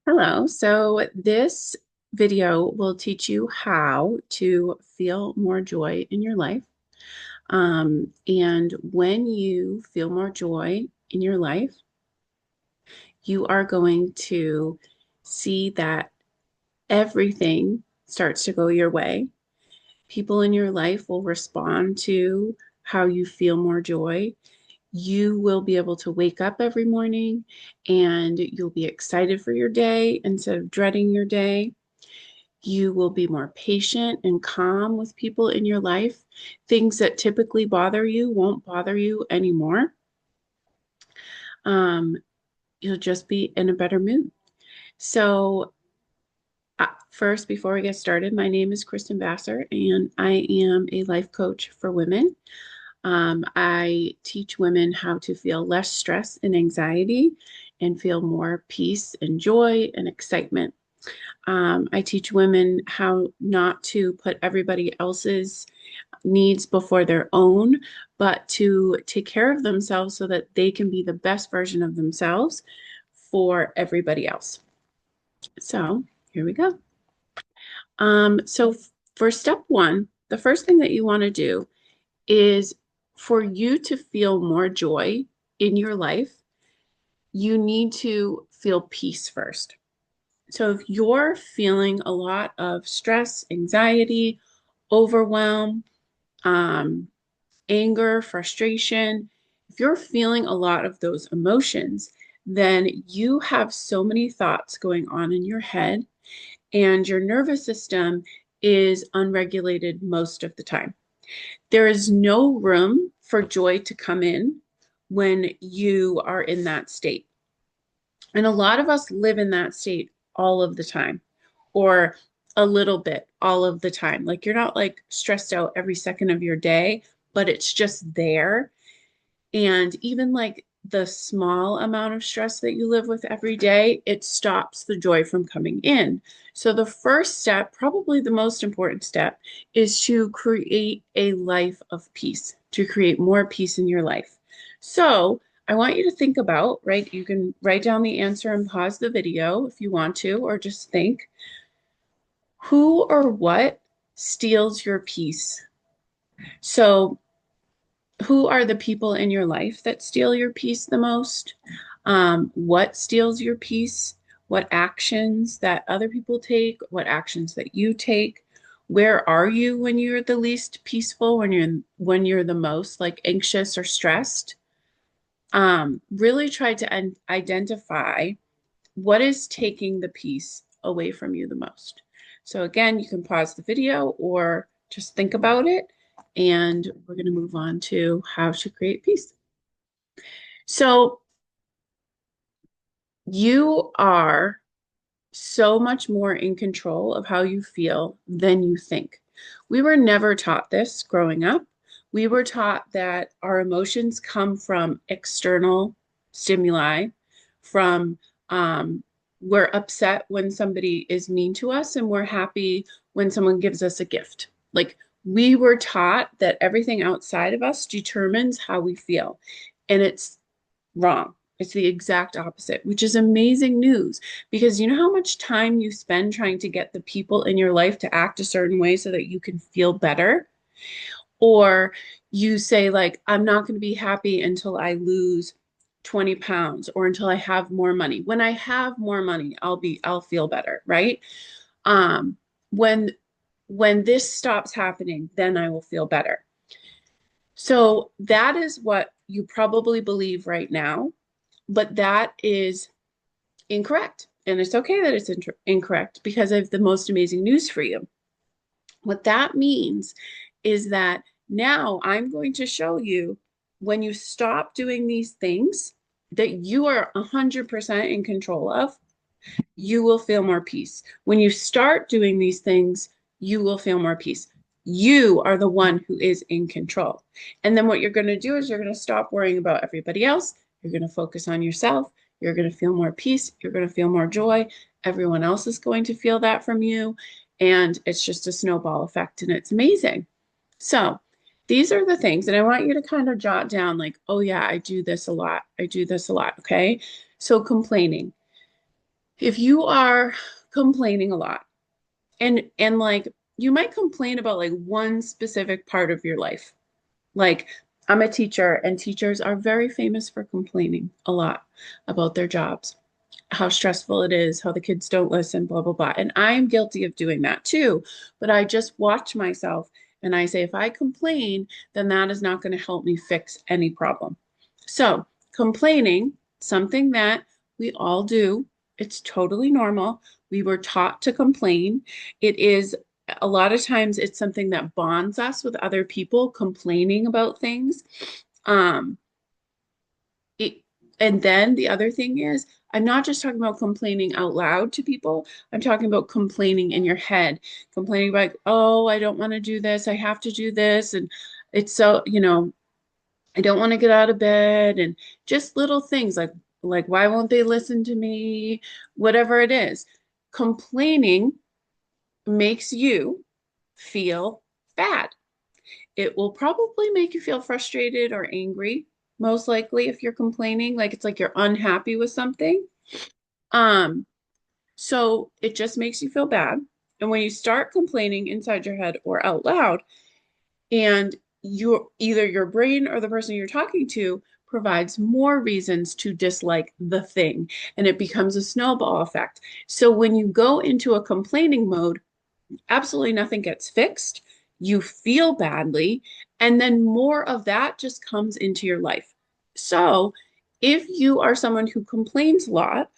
Hello. So this video will teach you how to feel more joy in your life. And when you feel more joy in your life, you are going to see that everything starts to go your way. People in your life will respond to how you feel more joy. You will be able to wake up every morning and you'll be excited for your day instead of dreading your day. You will be more patient and calm with people in your life. Things that typically bother you won't bother you anymore. Um, you'll just be in a better mood. So, first, before we get started, my name is Kristen Vassar, and I am a life coach for women. I teach women how to feel less stress and anxiety and feel more peace and joy and excitement. I teach women how not to put everybody else's needs before their own, but to take care of themselves so that they can be the best version of themselves for everybody else. So here we go. So for step one, the first thing that you want to do is for you to feel more joy in your life, you need to feel peace first. So if you're feeling a lot of stress, anxiety, overwhelm, um, anger, frustration, if you're feeling a lot of those emotions, then you have so many thoughts going on in your head, and your nervous system is unregulated most of the time. There is no room for joy to come in when you are in that state. And a lot of us live in that state all of the time, or a little bit all of the time. Like you're not like stressed out every second of your day, but it's just there. And even like the small amount of stress that you live with every day, it stops the joy from coming in. So, the first step, probably the most important step, is to create a life of peace, to create more peace in your life. So, I want you to think about, right? You can write down the answer and pause the video if you want to, or just think who or what steals your peace? So, who are the people in your life that steal your peace the most? What steals your peace? What actions that other people take? What actions that you take? Where are you when you're the least peaceful? When you're the most like anxious or stressed? Really try to identify what is taking the peace away from you the most. So again, you can pause the video or just think about it, and we're going to move on to how to create peace. So you are so much more in control of how you feel than you think. We were never taught this growing up. We were taught that our emotions come from external stimuli, from we're upset when somebody is mean to us, and we're happy when someone gives us a gift. Like we were taught that everything outside of us determines how we feel, and it's wrong. It's the exact opposite, which is amazing news because you know how much time you spend trying to get the people in your life to act a certain way so that you can feel better? Or you say, like, I'm not going to be happy until I lose 20 pounds or until I have more money. When I have more money, I'll feel better, right? Um, when when this stops happening, then I will feel better. So that is what you probably believe right now, but that is incorrect. And it's okay that it's incorrect because I have the most amazing news for you. What that means is that now I'm going to show you when you stop doing these things that you are 100% in control of, you will feel more peace. When you start doing these things, you will feel more peace. You are the one who is in control. And then what you're going to do is you're going to stop worrying about everybody else. You're going to focus on yourself. You're going to feel more peace. You're going to feel more joy. Everyone else is going to feel that from you. And it's just a snowball effect, and it's amazing. So, these are the things, and I want you to kind of jot down, like, oh, yeah, I do this a lot. I do this a lot. Okay. So, complaining. If you are complaining a lot, and like you might complain about like one specific part of your life. Like I'm a teacher, and teachers are very famous for complaining a lot about their jobs, how stressful it is, how the kids don't listen, blah, blah, blah. And I'm guilty of doing that too. But I just watch myself and I say, if I complain, then that is not going to help me fix any problem. So, complaining, something that we all do, it's totally normal. We were taught to complain. It is a lot of times it's something that bonds us with other people complaining about things. Um, it, and then the other thing is, I'm not just talking about complaining out loud to people. I'm talking about complaining in your head, complaining like, oh, I don't want to do this. I have to do this. And it's so, I don't want to get out of bed, and just little things like why won't they listen to me? Whatever it is. Complaining makes you feel bad. It will probably make you feel frustrated or angry, most likely if you're complaining, like it's like you're unhappy with something. Um, so it just makes you feel bad. And when you start complaining inside your head or out loud, and you either your brain or the person you're talking to provides more reasons to dislike the thing, and it becomes a snowball effect. So when you go into a complaining mode, absolutely nothing gets fixed. You feel badly, and then more of that just comes into your life. So, if you are someone who complains a lot,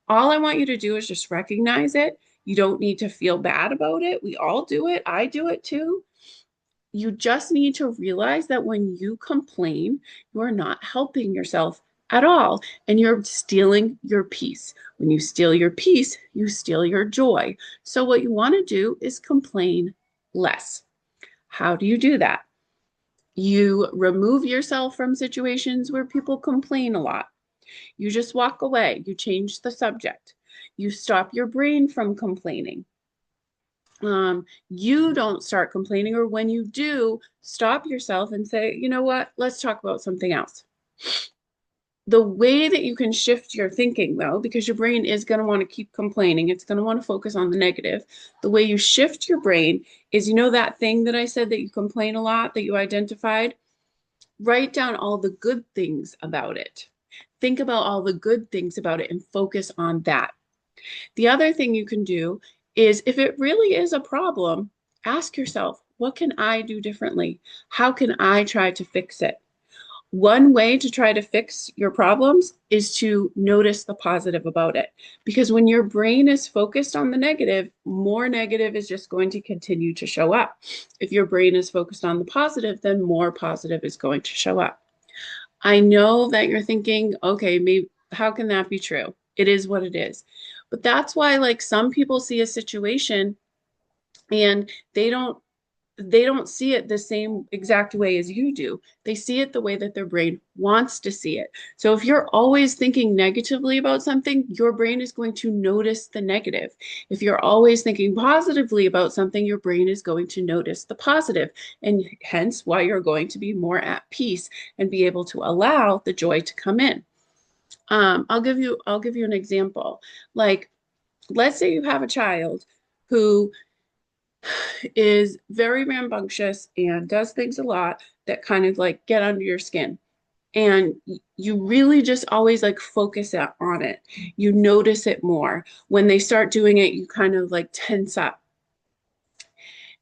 all I want you to do is just recognize it. You don't need to feel bad about it. We all do it. I do it too. You just need to realize that when you complain, you are not helping yourself at all, and you're stealing your peace. When you steal your peace, you steal your joy. So, what you want to do is complain less. How do you do that? You remove yourself from situations where people complain a lot. You just walk away. You change the subject. You stop your brain from complaining. You don't start complaining, or when you do, stop yourself and say, you know what, let's talk about something else. The way that you can shift your thinking, though, because your brain is going to want to keep complaining, it's going to want to focus on the negative. The way you shift your brain is, that thing that I said that you complain a lot, that you identified, write down all the good things about it. Think about all the good things about it and focus on that. The other thing you can do is, if it really is a problem, ask yourself, what can I do differently? How can I try to fix it? One way to try to fix your problems is to notice the positive about it. Because when your brain is focused on the negative, more negative is just going to continue to show up. If your brain is focused on the positive, then more positive is going to show up. I know that you're thinking, okay, maybe how can that be true? It is what it is. But that's why, like, some people see a situation and they don't see it the same exact way as you do. They see it the way that their brain wants to see it. So if you're always thinking negatively about something, your brain is going to notice the negative. If you're always thinking positively about something, your brain is going to notice the positive, and hence why you're going to be more at peace and be able to allow the joy to come in. I'll give you an example. Like, let's say you have a child who is very rambunctious and does things a lot that kind of like get under your skin. And you really just always like focus on it. You notice it more. When they start doing it, you kind of like tense up.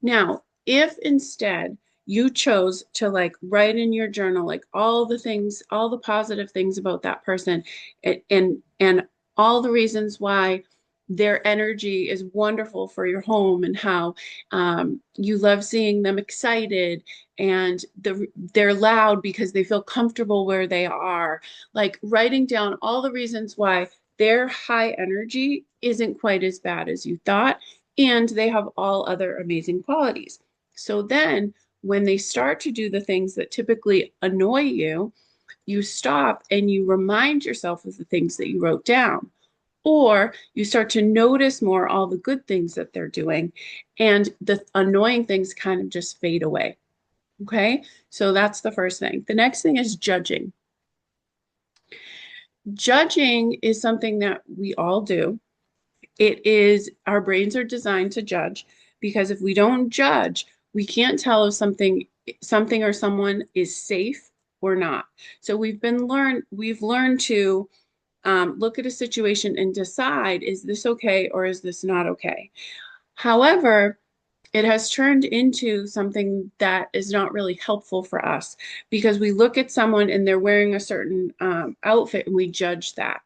Now, if instead you chose to like write in your journal like all the things, all the positive things about that person, and all the reasons why their energy is wonderful for your home, and how you love seeing them excited, and they're loud because they feel comfortable where they are, like writing down all the reasons why their high energy isn't quite as bad as you thought, and they have all other amazing qualities. So then, when they start to do the things that typically annoy you, you stop and you remind yourself of the things that you wrote down. Or you start to notice more all the good things that they're doing, and the annoying things kind of just fade away. Okay, so that's the first thing. The next thing is judging. Judging is something that we all do. It is, our brains are designed to judge because if we don't judge, we can't tell if something or someone is safe or not. So we've learned to look at a situation and decide, is this okay or is this not okay? However, it has turned into something that is not really helpful for us because we look at someone and they're wearing a certain outfit and we judge that.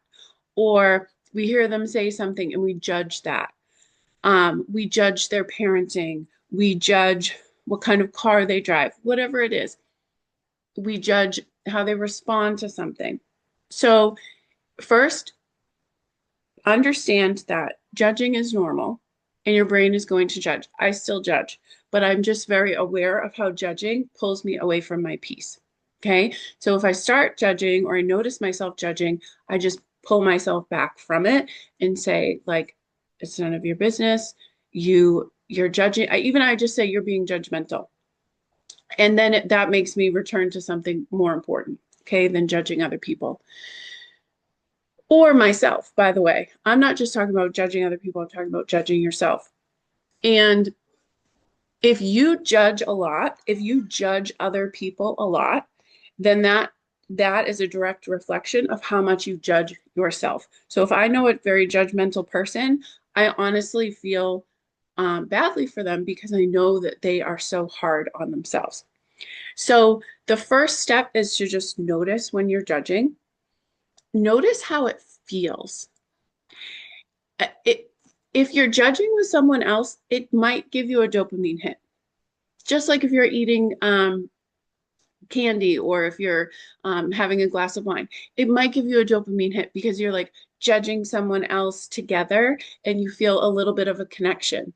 Or we hear them say something and we judge that. We judge their parenting. We judge what kind of car they drive, whatever it is. We judge how they respond to something. So, first, understand that judging is normal and your brain is going to judge. I still judge, but I'm just very aware of how judging pulls me away from my peace. Okay. So if I start judging or I notice myself judging, I just pull myself back from it and say, like, it's none of your business. You're judging. I just say you're being judgmental. And then that makes me return to something more important, okay, than judging other people or myself, by the way. I'm not just talking about judging other people, I'm talking about judging yourself. And if you judge a lot, if you judge other people a lot, then that is a direct reflection of how much you judge yourself. So if I know a very judgmental person, I honestly feel badly for them because I know that they are so hard on themselves. So the first step is to just notice when you're judging. Notice how it feels. It, if you're judging with someone else, it might give you a dopamine hit. Just like if you're eating candy or if you're having a glass of wine, it might give you a dopamine hit because you're like judging someone else together and you feel a little bit of a connection.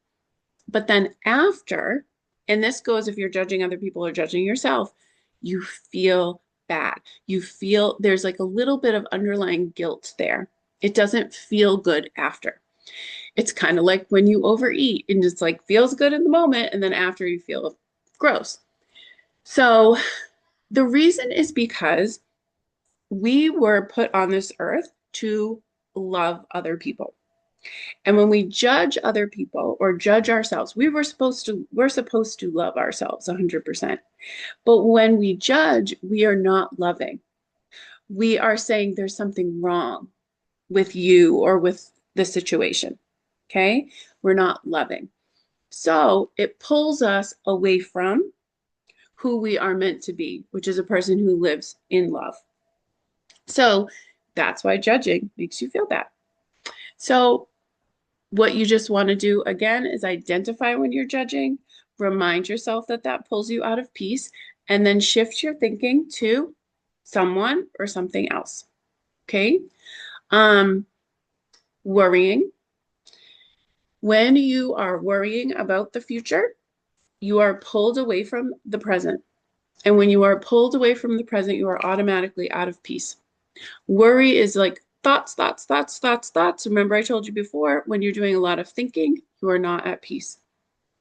But then after, and this goes if you're judging other people or judging yourself, you feel bad. You feel there's like a little bit of underlying guilt there. It doesn't feel good after. It's kind of like when you overeat and it's like feels good in the moment and then after you feel gross. So the reason is because we were put on this earth to love other people. And when we judge other people or judge ourselves, we're supposed to love ourselves 100%. But when we judge, we are not loving. We are saying there's something wrong with you or with the situation. Okay? We're not loving. So it pulls us away from who we are meant to be, which is a person who lives in love. So that's why judging makes you feel bad. So what you just want to do again is identify when you're judging, remind yourself that that pulls you out of peace, and then shift your thinking to someone or something else. Okay. Worrying. When you are worrying about the future, you are pulled away from the present. And when you are pulled away from the present, you are automatically out of peace. Worry is like thoughts, thoughts, thoughts, thoughts, thoughts. Remember, I told you before, when you're doing a lot of thinking, you are not at peace.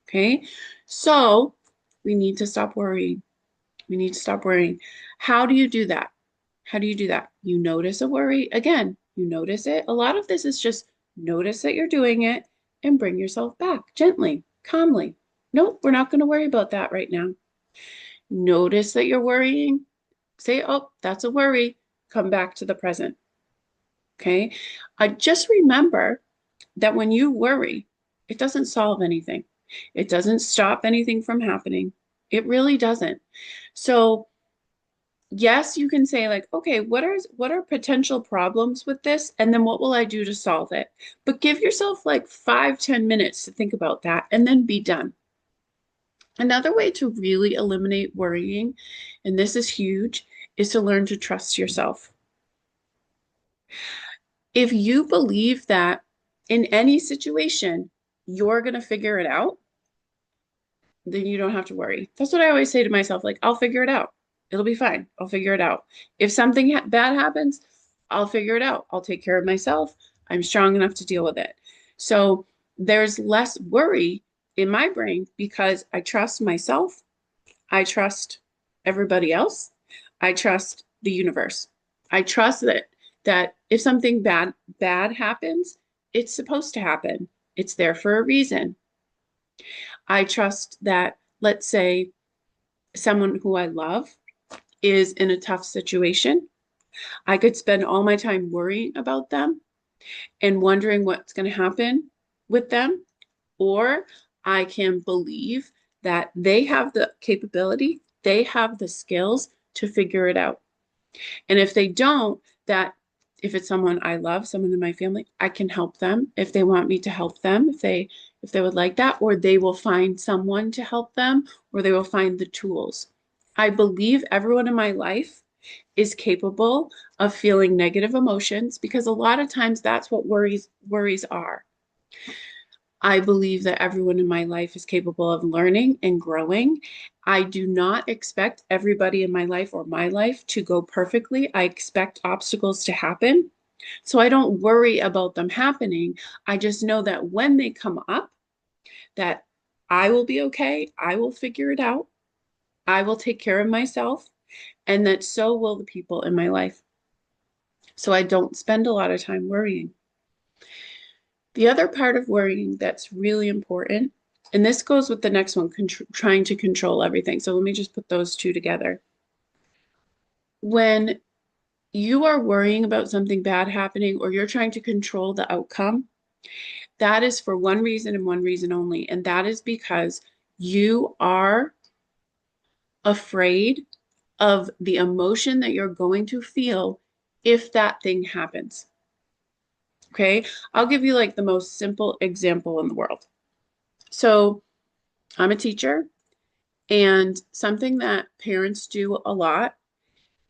Okay. So we need to stop worrying. We need to stop worrying. How do you do that? How do you do that? You notice a worry. Again, you notice it. A lot of this is just notice that you're doing it and bring yourself back gently, calmly. Nope, we're not going to worry about that right now. Notice that you're worrying. Say, oh, that's a worry. Come back to the present. Okay. Just remember that when you worry, it doesn't solve anything. It doesn't stop anything from happening. It really doesn't. So, yes, you can say like, okay, what are potential problems with this? And then what will I do to solve it? But give yourself like 5-10 minutes to think about that and then be done. Another way to really eliminate worrying, and this is huge, is to learn to trust yourself. If you believe that in any situation, you're going to figure it out, then you don't have to worry. That's what I always say to myself, like, I'll figure it out. It'll be fine. I'll figure it out. If something bad happens, I'll figure it out. I'll take care of myself. I'm strong enough to deal with it. So there's less worry in my brain because I trust myself. I trust everybody else. I trust the universe. I trust that if something bad happens, it's supposed to happen. It's there for a reason. I trust that, let's say, someone who I love is in a tough situation. I could spend all my time worrying about them and wondering what's going to happen with them, or I can believe that they have the capability, they have the skills to figure it out. And if they don't, that if it's someone I love, someone in my family, I can help them if they want me to help them, if they would like that, or they will find someone to help them, or they will find the tools. I believe everyone in my life is capable of feeling negative emotions because a lot of times that's what worries are. I believe that everyone in my life is capable of learning and growing. I do not expect everybody in my life or my life to go perfectly. I expect obstacles to happen. So I don't worry about them happening. I just know that when they come up, that I will be okay. I will figure it out. I will take care of myself, and that so will the people in my life. So I don't spend a lot of time worrying. The other part of worrying that's really important, and this goes with the next one, trying to control everything. So let me just put those two together. When you are worrying about something bad happening or you're trying to control the outcome, that is for one reason and one reason only. And that is because you are afraid of the emotion that you're going to feel if that thing happens. Okay. I'll give you like the most simple example in the world. So I'm a teacher, and something that parents do a lot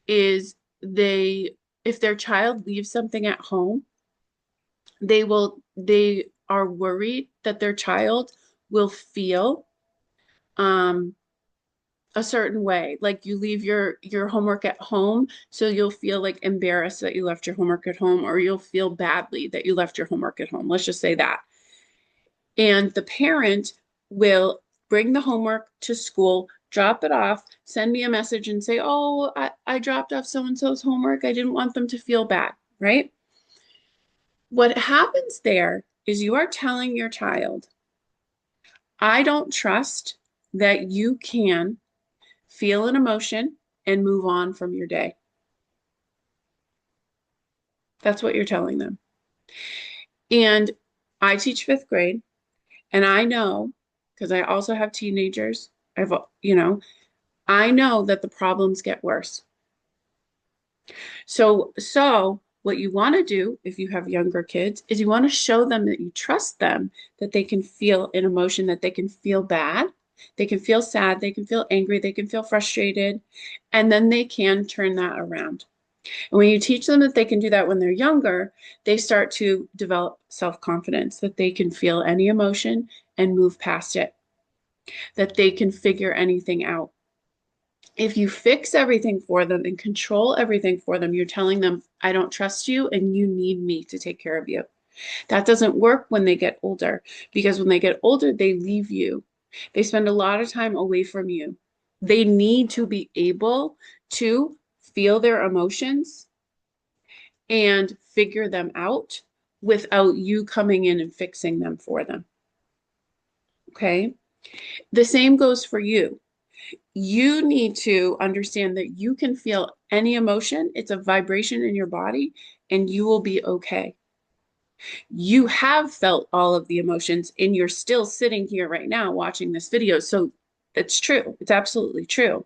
is if their child leaves something at home, they are worried that their child will feel um, a certain way. Like you leave your homework at home, so you'll feel like embarrassed that you left your homework at home, or you'll feel badly that you left your homework at home. Let's just say that. And the parent will bring the homework to school, drop it off, send me a message and say, oh, I dropped off so and so's homework. I didn't want them to feel bad, right? What happens there is you are telling your child, I don't trust that you can feel an emotion and move on from your day. That's what you're telling them. And I teach fifth grade, and I know, because I also have teenagers, I've, you know, I know that the problems get worse. So what you want to do if you have younger kids is you want to show them that you trust them, that they can feel an emotion, that they can feel bad, they can feel sad, they can feel angry, they can feel frustrated, and then they can turn that around. And when you teach them that they can do that when they're younger, they start to develop self-confidence, that they can feel any emotion and move past it, that they can figure anything out. If you fix everything for them and control everything for them, you're telling them, I don't trust you and you need me to take care of you. That doesn't work when they get older, because when they get older, they leave you. They spend a lot of time away from you. They need to be able to feel their emotions and figure them out without you coming in and fixing them for them. Okay. The same goes for you. You need to understand that you can feel any emotion. It's a vibration in your body, and you will be okay. You have felt all of the emotions, and you're still sitting here right now watching this video. So it's true. It's absolutely true.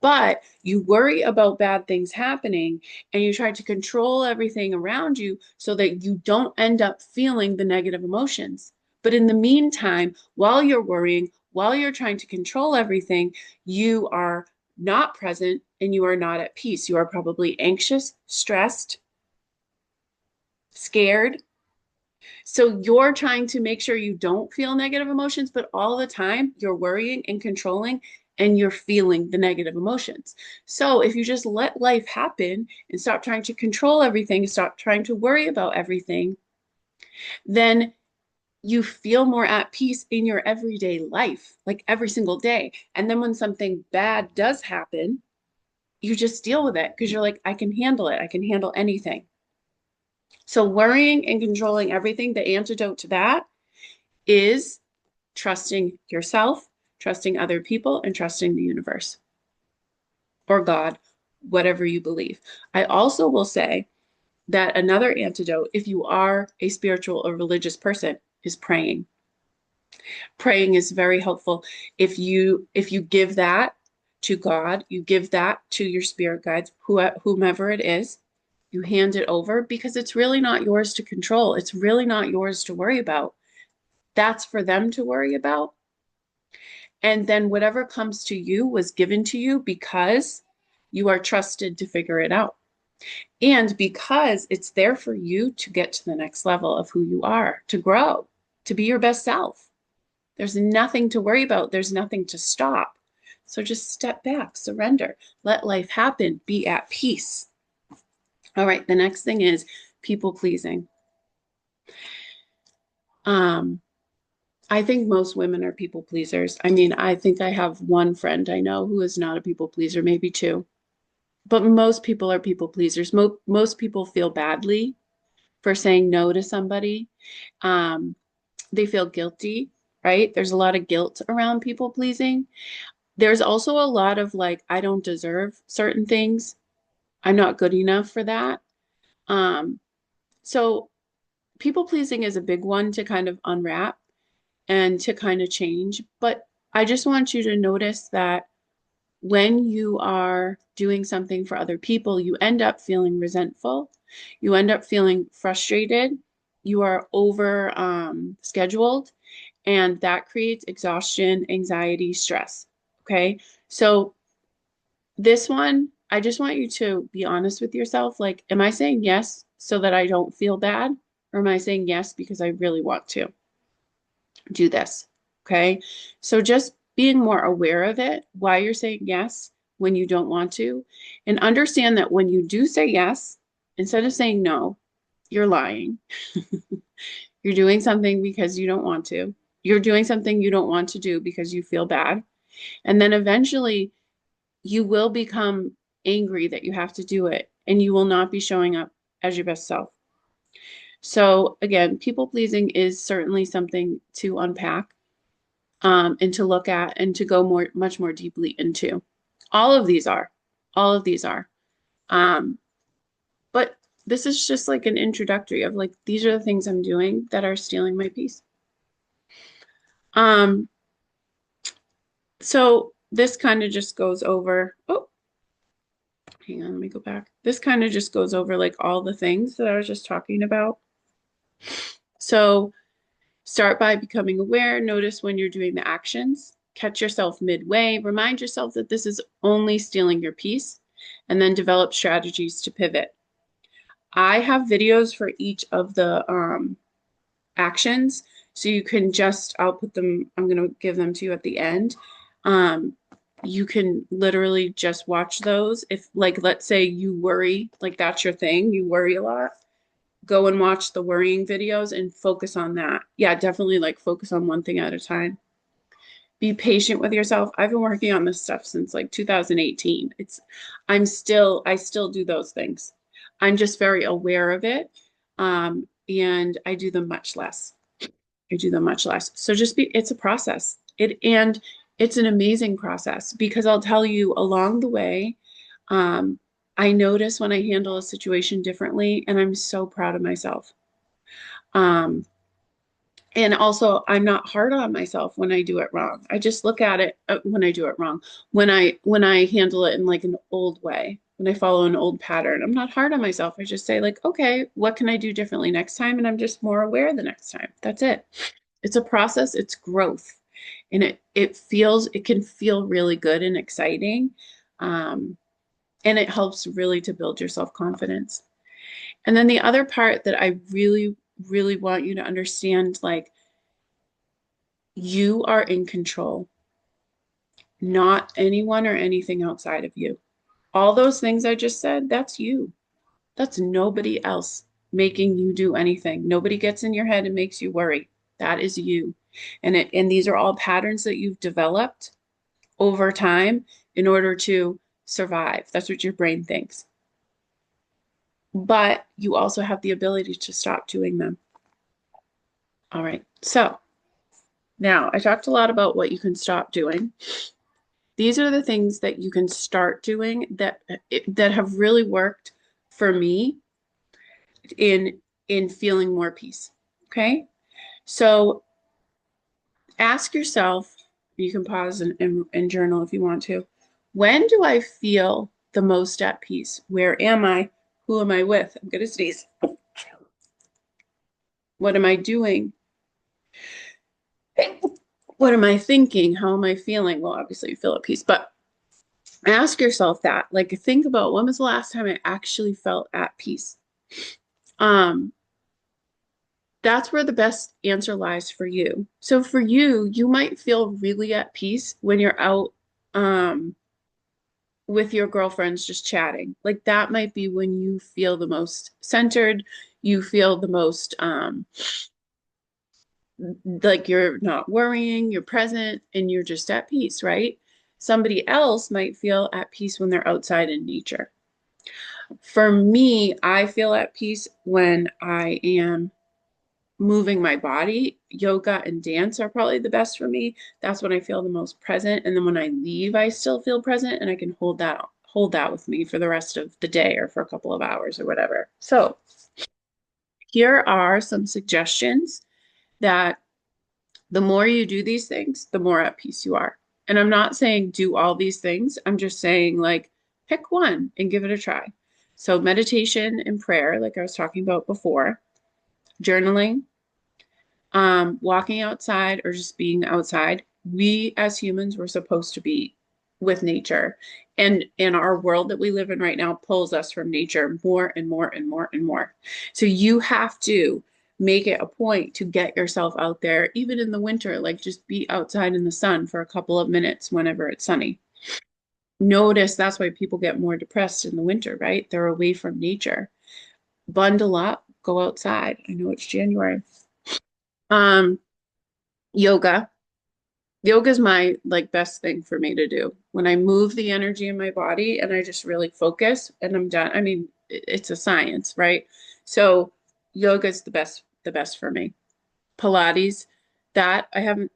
But you worry about bad things happening, and you try to control everything around you so that you don't end up feeling the negative emotions. But in the meantime, while you're worrying, while you're trying to control everything, you are not present and you are not at peace. You are probably anxious, stressed, scared. So you're trying to make sure you don't feel negative emotions, but all the time you're worrying and controlling and you're feeling the negative emotions. So if you just let life happen and stop trying to control everything, and stop trying to worry about everything, then you feel more at peace in your everyday life, like every single day. And then when something bad does happen, you just deal with it because you're like, I can handle it. I can handle anything. So worrying and controlling everything, the antidote to that is trusting yourself, trusting other people, and trusting the universe or God, whatever you believe. I also will say that another antidote, if you are a spiritual or religious person, is praying. Praying is very helpful. If you give that to God, you give that to your spirit guides, whomever it is, you hand it over because it's really not yours to control. It's really not yours to worry about. That's for them to worry about. And then whatever comes to you was given to you because you are trusted to figure it out. And because it's there for you to get to the next level of who you are, to grow, to be your best self. There's nothing to worry about. There's nothing to stop. So just step back, surrender, let life happen, be at peace. All right, the next thing is people pleasing. Um, I think most women are people pleasers. I mean, I think I have one friend I know who is not a people pleaser, maybe two, but most people are people pleasers. Most people feel badly for saying no to somebody. Um, they feel guilty, right? There's a lot of guilt around people pleasing. There's also a lot of like, I don't deserve certain things. I'm not good enough for that. Um, so people pleasing is a big one to kind of unwrap and to kind of change. But I just want you to notice that when you are doing something for other people, you end up feeling resentful. You end up feeling frustrated. You are over scheduled, and that creates exhaustion, anxiety, stress. Okay. So this one, I just want you to be honest with yourself. Like, am I saying yes so that I don't feel bad? Or am I saying yes because I really want to do this? Okay. So just being more aware of it, why you're saying yes when you don't want to, and understand that when you do say yes, instead of saying no, you're lying. You're doing something because you don't want to. You're doing something you don't want to do because you feel bad. And then eventually you will become angry that you have to do it and you will not be showing up as your best self. So, again, people pleasing is certainly something to unpack and to look at and to go much more deeply into. All of these are, all of these are. Um, but this is just like an introductory of like, these are the things I'm doing that are stealing my peace. Um, so this kind of just goes over, oh, hang on, let me go back. This kind of just goes over like all the things that I was just talking about. So start by becoming aware, notice when you're doing the actions, catch yourself midway, remind yourself that this is only stealing your peace, and then develop strategies to pivot. I have videos for each of the actions. So you can just, I'll put them, I'm going to give them to you at the end. Um, you can literally just watch those. If, like, let's say you worry, like that's your thing, you worry a lot, go and watch the worrying videos and focus on that. Yeah, definitely like focus on one thing at a time. Be patient with yourself. I've been working on this stuff since like 2018. I still do those things. I'm just very aware of it. And I do them much less. I do them much less. So it's a process. And it's an amazing process because I'll tell you along the way, um, I notice when I handle a situation differently, and I'm so proud of myself. Um, and also, I'm not hard on myself when I do it wrong. I just look at it when I do it wrong. When I handle it in like an old way, when I follow an old pattern, I'm not hard on myself. I just say like, okay, what can I do differently next time? And I'm just more aware the next time. That's it. It's a process, it's growth. And it can feel really good and exciting. Um, and it helps really to build your self-confidence. And then the other part that I really, really want you to understand, like you are in control, not anyone or anything outside of you. All those things I just said, that's you. That's nobody else making you do anything. Nobody gets in your head and makes you worry. That is you. And these are all patterns that you've developed over time in order to survive. That's what your brain thinks. but you also have the ability to stop doing them. All right. So now I talked a lot about what you can stop doing. These are the things that you can start doing that have really worked for me in feeling more peace. Okay? So ask yourself, you can pause and journal if you want to. When do I feel the most at peace? Where am I? Who am I with? I'm gonna sneeze. What am I doing? What am I thinking? How am I feeling? Well, obviously you feel at peace, but ask yourself that. Like think about when was the last time I actually felt at peace? Um, that's where the best answer lies for you. So for you, you might feel really at peace when you're out with your girlfriends just chatting. Like that might be when you feel the most centered, you feel the most like you're not worrying, you're present, and you're just at peace, right? Somebody else might feel at peace when they're outside in nature. For me, I feel at peace when I am moving my body. Yoga and dance are probably the best for me. That's when I feel the most present. And then when I leave, I still feel present and I can hold that with me for the rest of the day or for a couple of hours or whatever. So here are some suggestions that the more you do these things, the more at peace you are. And I'm not saying do all these things. I'm just saying like pick one and give it a try. So meditation and prayer, like I was talking about before, journaling, walking outside or just being outside. We as humans were supposed to be with nature. And in our world that we live in right now pulls us from nature more and more and more and more. So you have to make it a point to get yourself out there, even in the winter, like just be outside in the sun for a couple of minutes whenever it's sunny. Notice that's why people get more depressed in the winter, right? They're away from nature. Bundle up, go outside. I know it's January. Um, yoga. Yoga is my like best thing for me to do. When I move the energy in my body and I just really focus and I'm done. I mean, it's a science, right? So yoga is the best for me. Pilates, that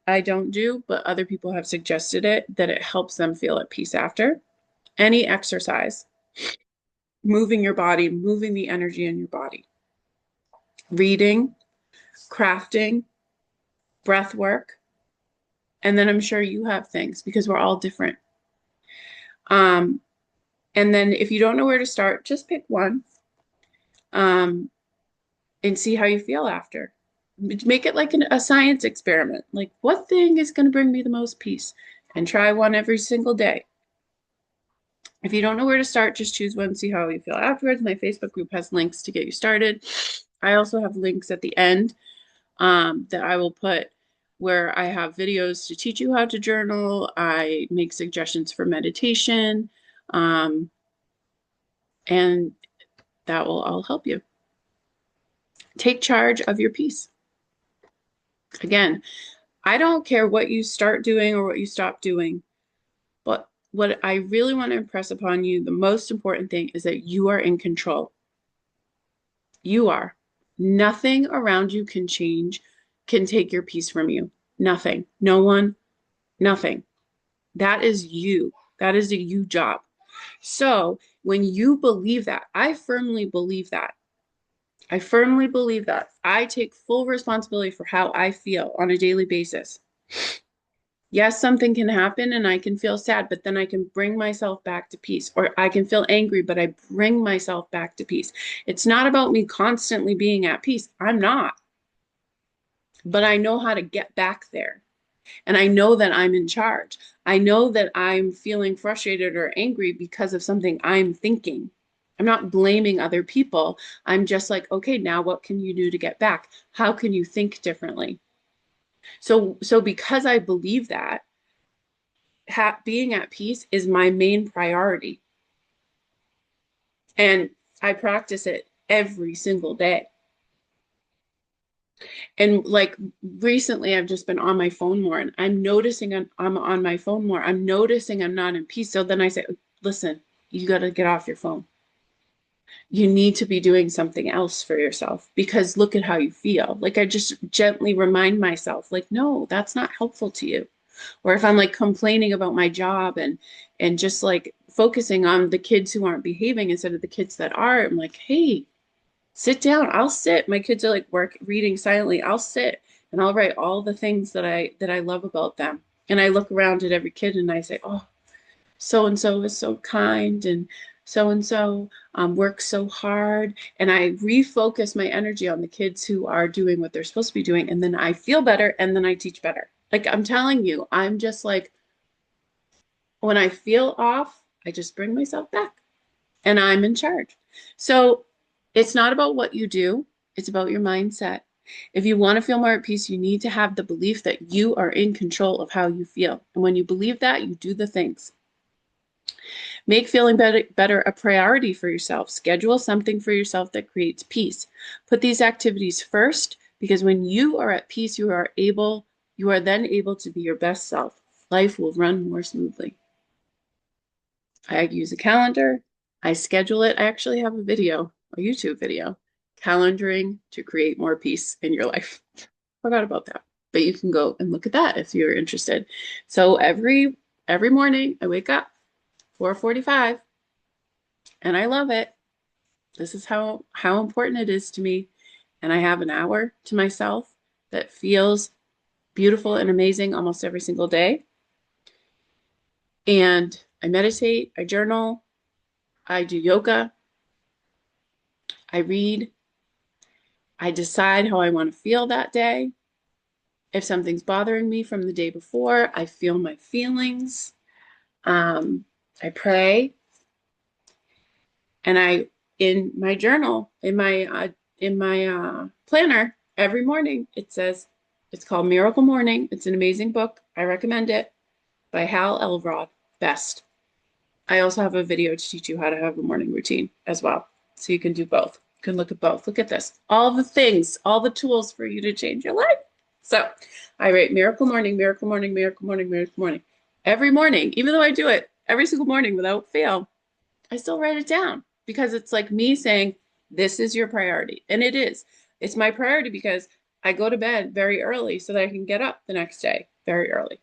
I don't do, but other people have suggested it that it helps them feel at peace after. Any exercise, moving your body, moving the energy in your body. Reading, crafting, breath work, and then I'm sure you have things because we're all different. Um, And then if you don't know where to start, just pick one um, and see how you feel after. Make it like a science experiment. Like, what thing is going to bring me the most peace? And try one every single day. If you don't know where to start, just choose one, see how you feel afterwards. My Facebook group has links to get you started. I also have links at the end that I will put where I have videos to teach you how to journal. I make suggestions for meditation, um, and that will all help you. Take charge of your peace. Again, I don't care what you start doing or what you stop doing, but what I really want to impress upon you, the most important thing is that you are in control. You are. Nothing around you can change, can take your peace from you. Nothing. No one, nothing. That is you. That is a you job. So when you believe that, I firmly believe that. I firmly believe that. I take full responsibility for how I feel on a daily basis. Yes, something can happen and I can feel sad, but then I can bring myself back to peace. Or I can feel angry, but I bring myself back to peace. It's not about me constantly being at peace. I'm not. But I know how to get back there. And I know that I'm in charge. I know that I'm feeling frustrated or angry because of something I'm thinking. I'm not blaming other people. I'm just like, okay, now what can you do to get back? How can you think differently? So because I believe that, being at peace is my main priority. And I practice it every single day. And like recently, I've just been on my phone more and I'm noticing I'm on my phone more. I'm noticing I'm not in peace. So then I say, listen, you got to get off your phone. You need to be doing something else for yourself because look at how you feel. Like I just gently remind myself, like, no, that's not helpful to you. Or if I'm like complaining about my job and just like focusing on the kids who aren't behaving instead of the kids that are, I'm like, hey, sit down. I'll sit. My kids are like reading silently. I'll sit and I'll write all the things that I love about them. And I look around at every kid and I say, oh, so and so is so kind and so works so hard. And I refocus my energy on the kids who are doing what they're supposed to be doing. And then I feel better and then I teach better. Like I'm telling you, I'm just like, when I feel off, I just bring myself back and I'm in charge. So it's not about what you do, it's about your mindset. If you want to feel more at peace, you need to have the belief that you are in control of how you feel. And when you believe that, you do the things. Make feeling better a priority for yourself. Schedule something for yourself that creates peace. Put these activities first because when you are at peace, you are then able to be your best self. Life will run more smoothly. I use a calendar. I schedule it. I actually have a YouTube video, calendaring to create more peace in your life. Forgot about that. But you can go and look at that if you're interested. So every morning I wake up 4:45 and I love it. This is how important it is to me. And I have an hour to myself that feels beautiful and amazing almost every single day. And I meditate, I journal, I do yoga, I read, I decide how I want to feel that day. If something's bothering me from the day before, I feel my feelings. Um, I pray, and in my journal, in my planner, every morning it says it's called Miracle Morning. It's an amazing book. I recommend it by Hal Elrod. Best. I also have a video to teach you how to have a morning routine as well, so you can do both. You can look at both. Look at this. All the things, all the tools for you to change your life. So I write Miracle Morning, Miracle Morning, Miracle Morning, Miracle Morning. Every morning, even though I do it every single morning without fail, I still write it down because it's like me saying, this is your priority. And it is. It's my priority because I go to bed very early so that I can get up the next day very early.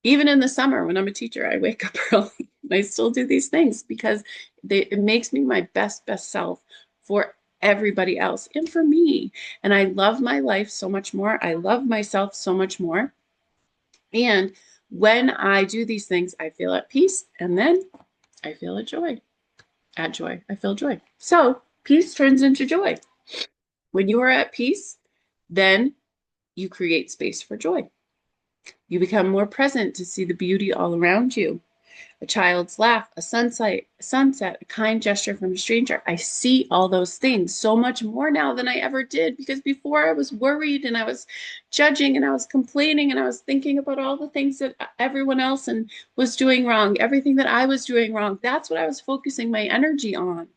Even in the summer when I'm a teacher, I wake up early and I still do these things because it makes me my best self for everybody else and for me. And I love my life so much more. I love myself so much more. And when I do these things, I feel at peace and then I feel at joy. At joy, I feel joy. So peace turns into joy. When you are at peace, then you create space for joy. You become more present to see the beauty all around you. A child's laugh, a sunset, a kind gesture from a stranger. I see all those things so much more now than I ever did because before I was worried and I was judging and I was complaining and I was thinking about all the things that everyone else and was doing wrong, everything that I was doing wrong. That's what I was focusing my energy on.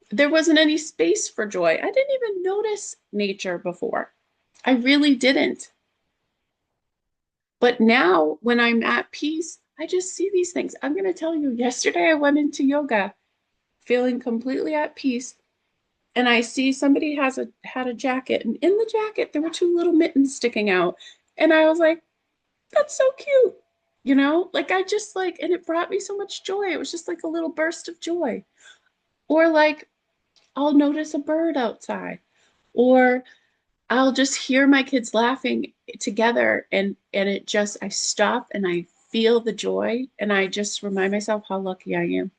There wasn't any space for joy. I didn't even notice nature before. I really didn't. But now, when I'm at peace, I just see these things. I'm going to tell you, yesterday I went into yoga feeling completely at peace, and I see somebody had a jacket, and in the jacket there were two little mittens sticking out, and I was like, "That's so cute," Like I just like, and it brought me so much joy. It was just like a little burst of joy. Or like I'll notice a bird outside, or I'll just hear my kids laughing together and it just I stop and I feel the joy and I just remind myself how lucky I am.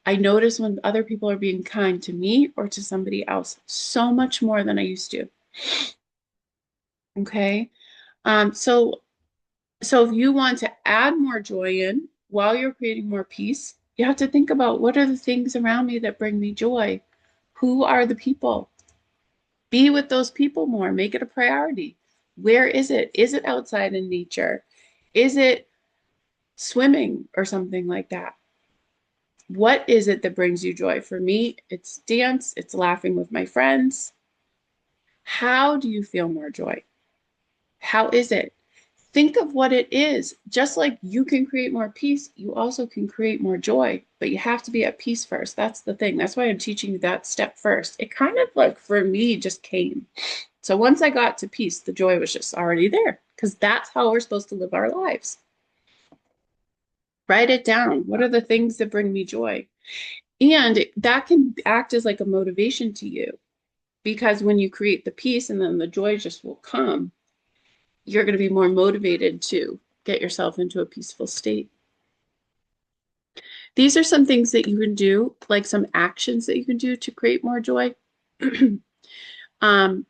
I notice when other people are being kind to me or to somebody else so much more than I used to. Okay. So if you want to add more joy in while you're creating more peace, you have to think about what are the things around me that bring me joy? Who are the people? Be with those people more. Make it a priority. Where is it? Is it outside in nature? Is it swimming or something like that? What is it that brings you joy? For me, it's dance, it's laughing with my friends. How do you feel more joy? How is it? think of what it is. Just like you can create more peace, you also can create more joy, but you have to be at peace first. That's the thing. That's why I'm teaching you that step first. It kind of like for me just came. So once I got to peace, the joy was just already there because that's how we're supposed to live our lives. Write it down. What are the things that bring me joy? And that can act as like a motivation to you because when you create the peace and then the joy just will come, you're going to be more motivated to get yourself into a peaceful state. These are some things that you can do, like some actions that you can do to create more joy. um,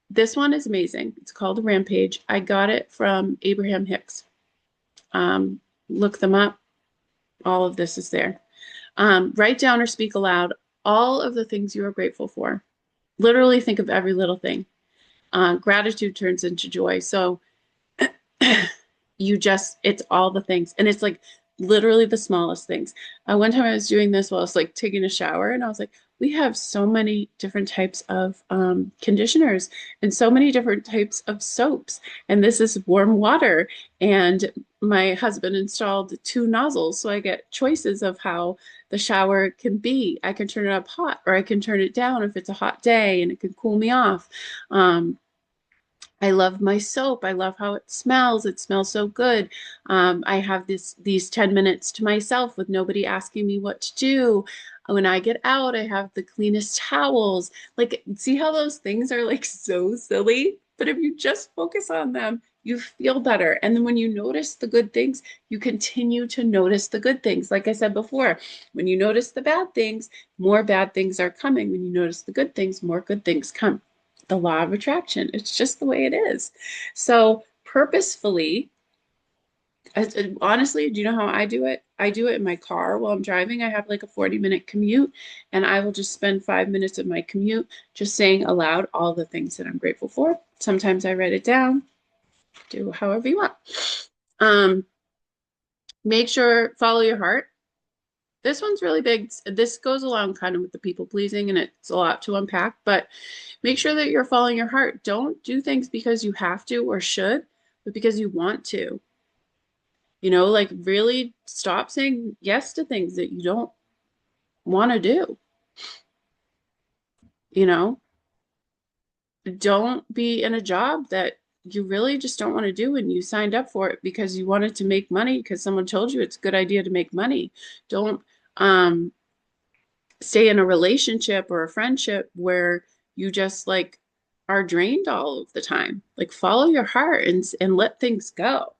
this one is amazing. It's called a rampage. I got it from Abraham Hicks. Look them up. All of this is there. Write down or speak aloud all of the things you are grateful for. Literally think of every little thing. Gratitude turns into joy. So it's all the things. And it's like literally the smallest things. One time I was doing this while I was like taking a shower and I was like, we have so many different types of conditioners and so many different types of soaps. And this is warm water. And my husband installed two nozzles. So I get choices of how the shower can be. I can turn it up hot or I can turn it down if it's a hot day and it can cool me off. I love my soap. I love how it smells. It smells so good. I have these 10 minutes to myself with nobody asking me what to do. When I get out, I have the cleanest towels. Like, see how those things are like so silly? But if you just focus on them, you feel better. And then when you notice the good things, you continue to notice the good things. Like I said before, when you notice the bad things, more bad things are coming. When you notice the good things, more good things come. The law of attraction. It's just the way it is. So purposefully, honestly, do you know how I do it? I do it in my car while I'm driving. I have like a 40-minute commute, and I will just spend 5 minutes of my commute just saying aloud all the things that I'm grateful for. Sometimes I write it down, do however you want. Um, Make sure, follow your heart. This one's really big. This goes along kind of with the people pleasing, and it's a lot to unpack, but make sure that you're following your heart. Don't do things because you have to or should, but because you want to. Like really stop saying yes to things that you don't want to do. You know, don't be in a job that you really just don't want to do and you signed up for it because you wanted to make money because someone told you it's a good idea to make money. Don't um stay in a relationship or a friendship where you just like are drained all of the time. Like follow your heart and let things go.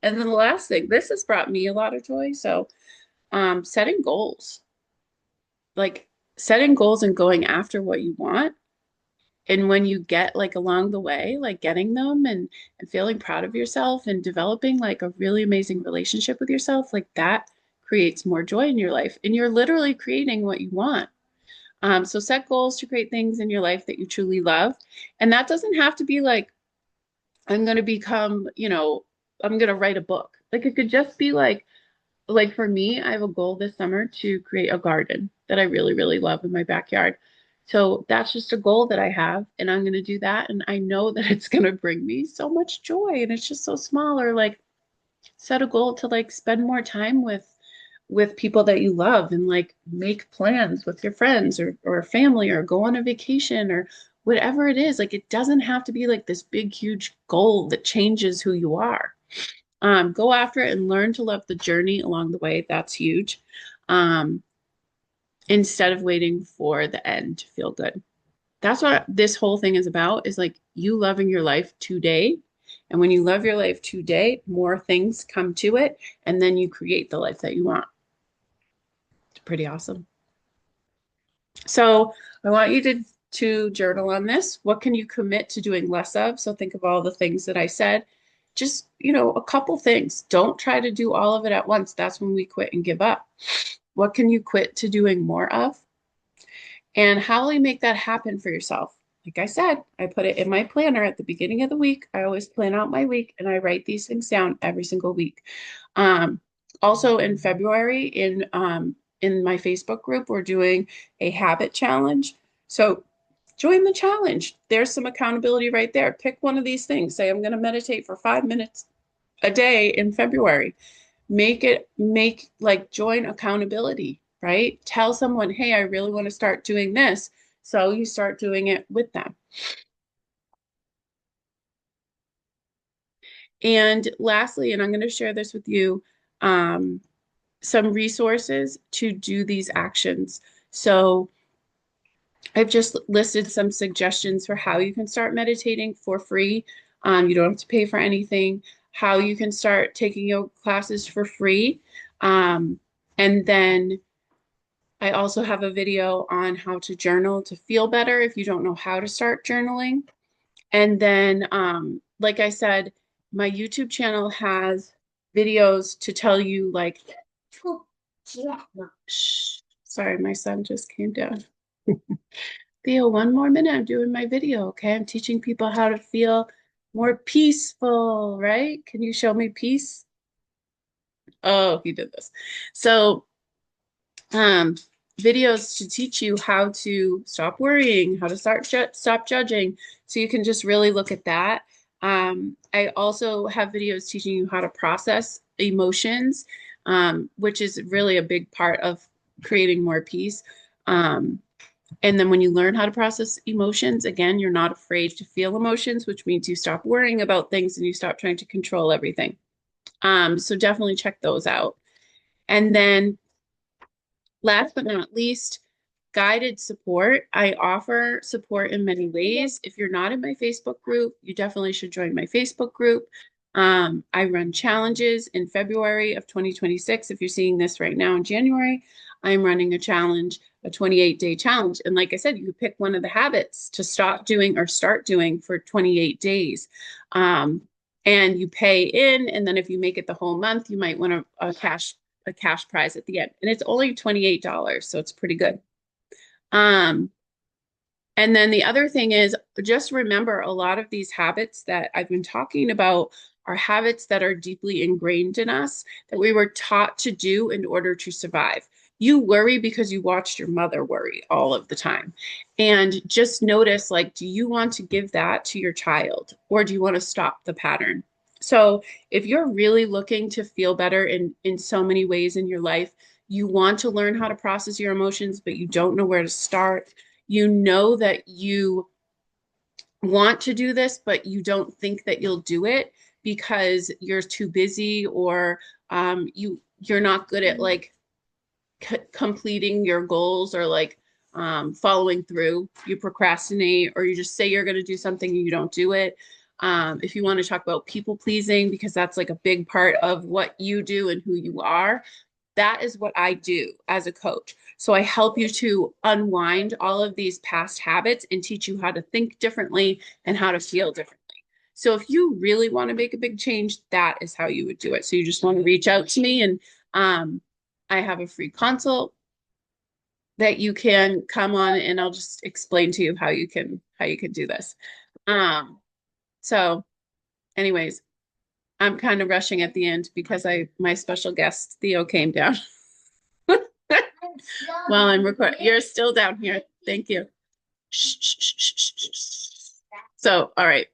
And then the last thing, this has brought me a lot of joy. So setting goals, like setting goals and going after what you want. And when you get like along the way, like getting them and feeling proud of yourself and developing like a really amazing relationship with yourself, like that creates more joy in your life. And you're literally creating what you want. So set goals to create things in your life that you truly love. And that doesn't have to be like, I'm going to become, I'm going to write a book. Like it could just be like for me, I have a goal this summer to create a garden that I really, really love in my backyard. So that's just a goal that I have, and I'm going to do that. And I know that it's going to bring me so much joy. And it's just so small. Or like set a goal to like spend more time with people that you love and like make plans with your friends or family or go on a vacation or whatever it is. Like it doesn't have to be like this big, huge goal that changes who you are. Go after it and learn to love the journey along the way. That's huge. Um, Instead of waiting for the end to feel good. That's what this whole thing is about is like you loving your life today. And when you love your life today, more things come to it. And then you create the life that you want. It's pretty awesome. So I want you to journal on this. What can you commit to doing less of? So think of all the things that I said. Just, a couple things. Don't try to do all of it at once. That's when we quit and give up. What can you quit to doing more of? And how will you make that happen for yourself? Like I said, I put it in my planner at the beginning of the week. I always plan out my week and I write these things down every single week. Um, Also in February in my Facebook group, we're doing a habit challenge. So join the challenge. There's some accountability right there. Pick one of these things. Say, I'm going to meditate for 5 minutes a day in February. Make like join accountability, right? Tell someone, hey, I really want to start doing this. So you start doing it with them. And lastly, and I'm going to share this with you, um, some resources to do these actions. So I've just listed some suggestions for how you can start meditating for free. You don't have to pay for anything, how you can start taking yoga classes for free. And then I also have a video on how to journal to feel better if you don't know how to start journaling. And then, like I said, my YouTube channel has videos to tell you, like, shh, sorry, my son just came down. Theo, one more minute. I'm doing my video, okay? I'm teaching people how to feel more peaceful, right? Can you show me peace? Oh, he did this. So, um, videos to teach you how to stop worrying, how to stop judging. So you can just really look at that. I also have videos teaching you how to process emotions, which is really a big part of creating more peace. Um, and then when you learn how to process emotions, again, you're not afraid to feel emotions, which means you stop worrying about things and you stop trying to control everything. So definitely check those out. And then last but not least, guided support. I offer support in many ways. If you're not in my Facebook group, you definitely should join my Facebook group. I run challenges in February of 2026. If you're seeing this right now in January, I'm running a challenge, a 28-day challenge. And like I said, you could pick one of the habits to stop doing or start doing for 28 days. And you pay in, and then if you make it the whole month, you might want a cash prize at the end. And it's only $28, so it's pretty good. Um, and then the other thing is just remember a lot of these habits that I've been talking about are habits that are deeply ingrained in us that we were taught to do in order to survive. You worry because you watched your mother worry all of the time. And just notice, like, do you want to give that to your child or do you want to stop the pattern? So if you're really looking to feel better in so many ways in your life, you want to learn how to process your emotions, but you don't know where to start. You know that you want to do this, but you don't think that you'll do it because you're too busy or you're not good at like completing your goals or like following through. You procrastinate or you just say you're going to do something and you don't do it. If you want to talk about people pleasing, because that's like a big part of what you do and who you are, that is what I do as a coach. So I help you to unwind all of these past habits and teach you how to think differently and how to feel differently. So if you really want to make a big change, that is how you would do it. So you just want to reach out to me and I have a free consult that you can come on and I'll just explain to you how you can do this. Um, so anyways, I'm kind of rushing at the end because my special guest Theo came down. While I'm recording. You're still down here. Thank you. Shh, shh, shh, shh, shh, shh. So, all right,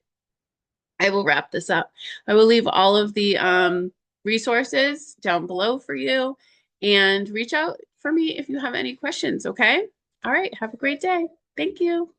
I will wrap this up. I will leave all of the resources down below for you and reach out for me if you have any questions, okay? All right, have a great day. Thank you.